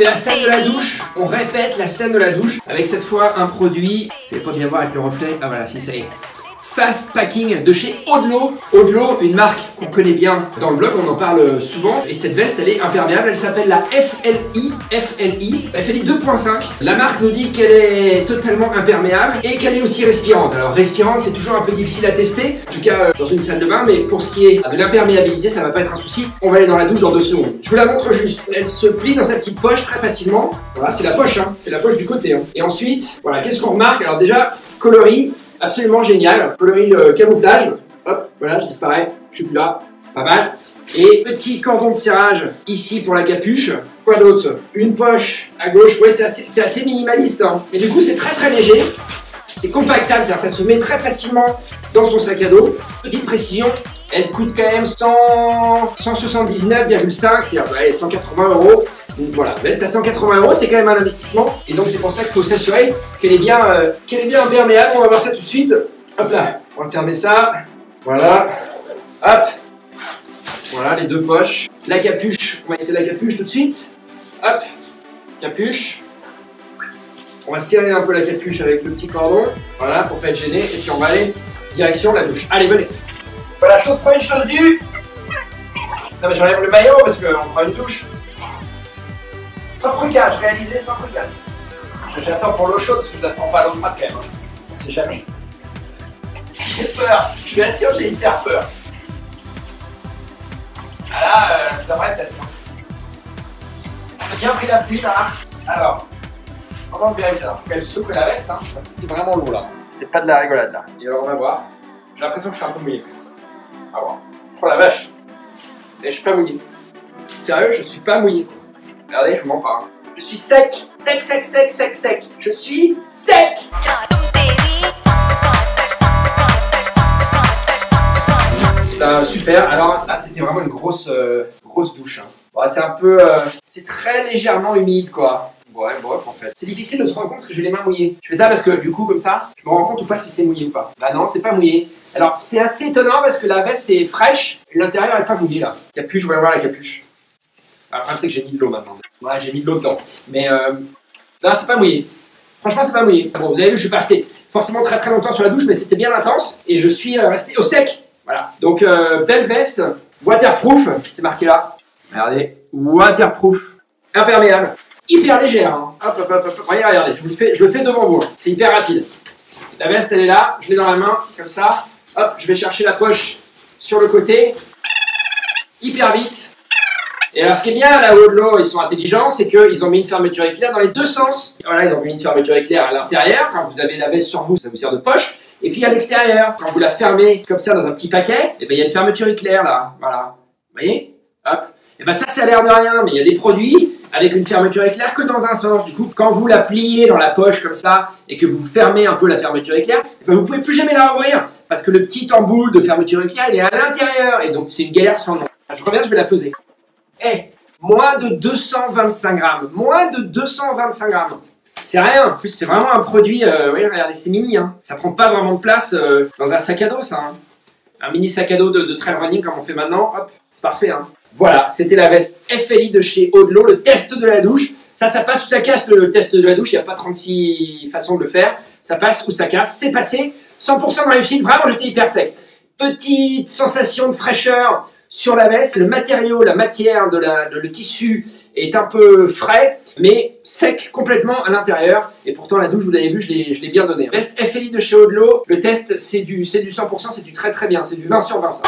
C'est la scène de la douche. On répète la scène de la douche avec cette fois un produit. Vous n'allez pas bien voir avec le reflet. Ah voilà, si ça y est. Fast Packing de chez Odlo. Odlo, une marque qu'on connaît bien dans le blog, on en parle souvent. Et cette veste, elle est imperméable, elle s'appelle la FLI 2.5. La marque nous dit qu'elle est totalement imperméable et qu'elle est aussi respirante. Alors respirante, c'est toujours un peu difficile à tester, en tout cas dans une salle de bain, mais pour ce qui est de l'imperméabilité, ça va pas être un souci. On va aller dans la douche dans 2 secondes. Je vous la montre juste. Elle se plie dans sa petite poche très facilement. Voilà, c'est la poche, hein. C'est la poche du côté. Hein. Et ensuite, voilà, qu'est-ce qu'on remarque? Alors déjà, coloris. Absolument génial, coloris camouflage, hop, voilà, je disparais, je suis plus là, pas mal. Et petit cordon de serrage ici pour la capuche. Quoi d'autre? Une poche à gauche, ouais, c'est assez minimaliste, hein. Mais du coup, c'est très léger, c'est compactable, c'est-à-dire ça se met très facilement dans son sac à dos. Petite précision, elle coûte quand même 179,5, c'est-à-dire allez, 180 €. Donc voilà, veste à 180 €, c'est quand même un investissement. Et donc c'est pour ça qu'il faut s'assurer qu'elle est bien imperméable. On va voir ça tout de suite. Hop là, on va fermer ça. Voilà, hop. Voilà les 2 poches. La capuche, on va essayer la capuche tout de suite. Hop, capuche. On va serrer un peu la capuche avec le petit cordon. Voilà, pour pas être gêné. Et puis on va aller direction la douche. Allez, venez. Voilà, chose première, chose due. Non mais j'enlève le maillot parce qu'on prend une douche. Sans trucage, réalisé sans trucage. J'attends pour l'eau chaude parce que je n'attends pas l'eau froide quand même. Hein. On sait jamais. J'ai peur, je suis sûr que j'ai hyper peur. Ah là, ça va être assez. J'ai bien pris la pluie là. Alors, comment on vérifie ça? Faut qu'elle secoue la veste, hein. C'est vraiment lourd là. C'est pas de la rigolade là. Et alors on va voir. J'ai l'impression que je suis un peu mouillé. On va voir. Oh la vache. Et je suis pas mouillé. Sérieux, je suis pas mouillé. Regardez, je vous mens pas. Je suis sec. Sec. Je suis sec. Super. Alors ça, c'était vraiment une grosse douche. Hein. Bon, c'est un peu... c'est très légèrement humide, quoi. Ouais, bref, en fait. C'est difficile de se rendre compte parce que j'ai les mains mouillées. Je fais ça parce que, du coup, comme ça, je me rends compte ou pas si c'est mouillé ou pas. Bah non, c'est pas mouillé. Alors, c'est assez étonnant parce que la veste est fraîche et l'intérieur est pas mouillé, là. Capuche, je vais voir la capuche. Alors, le problème, c'est que j'ai mis de l'eau maintenant. Ouais, j'ai mis de l'eau dedans. Mais, non, c'est pas mouillé. Franchement, c'est pas mouillé. Bon, vous avez vu, je suis pas resté forcément très longtemps sur la douche, mais c'était bien intense et je suis resté au sec. Voilà. Donc, belle veste, waterproof, c'est marqué là. Regardez, waterproof, imperméable. Hyper légère, hein. Hop. Regardez, je le fais devant vous. C'est hyper rapide. La veste, elle est là, je l'ai dans la main, comme ça. Hop, je vais chercher la poche sur le côté. Hyper vite. Et alors, ce qui est bien, là, Odlo, ils sont intelligents, c'est qu'ils ont mis une fermeture éclair dans les 2 sens. Voilà, ils ont mis une fermeture éclair à l'intérieur. Quand vous avez la veste sur vous, ça vous sert de poche. Et puis à l'extérieur, quand vous la fermez comme ça dans un petit paquet, et ben il y a une fermeture éclair là. Voilà. Vous voyez? Hop. Et ben ça, c'est à l'air de rien, mais il y a des produits avec une fermeture éclair que dans un sens. Du coup, quand vous la pliez dans la poche comme ça et que vous fermez un peu la fermeture éclair, ben vous pouvez plus jamais la rouvrir parce que le petit embout de fermeture éclair, il est à l'intérieur et donc c'est une galère sans nom. Je reviens, je vais la peser. Moins de 225 grammes. Moins de 225 grammes. C'est rien. En plus, c'est vraiment un produit. Oui, regardez, c'est mini. Hein. Ça prend pas vraiment de place dans un sac à dos, ça. Hein. Un mini sac à dos de trail running comme on fait maintenant. Hop, c'est parfait. Hein. Voilà, c'était la veste FLI de chez Odlo, le test de la douche. Ça passe ou ça casse le test de la douche. Il n'y a pas 36 façons de le faire. Ça passe ou ça casse. C'est passé. 100% de réussite. Vraiment, j'étais hyper sec. Petite sensation de fraîcheur sur la veste. Le matériau, la matière le tissu est un peu frais, mais sec complètement à l'intérieur. Et pourtant, la douche, vous l'avez vu, je l'ai bien donné. Veste FLI de chez Odlo. Le test, c'est du 100%, c'est du très bien. C'est du 20 sur 20, ça.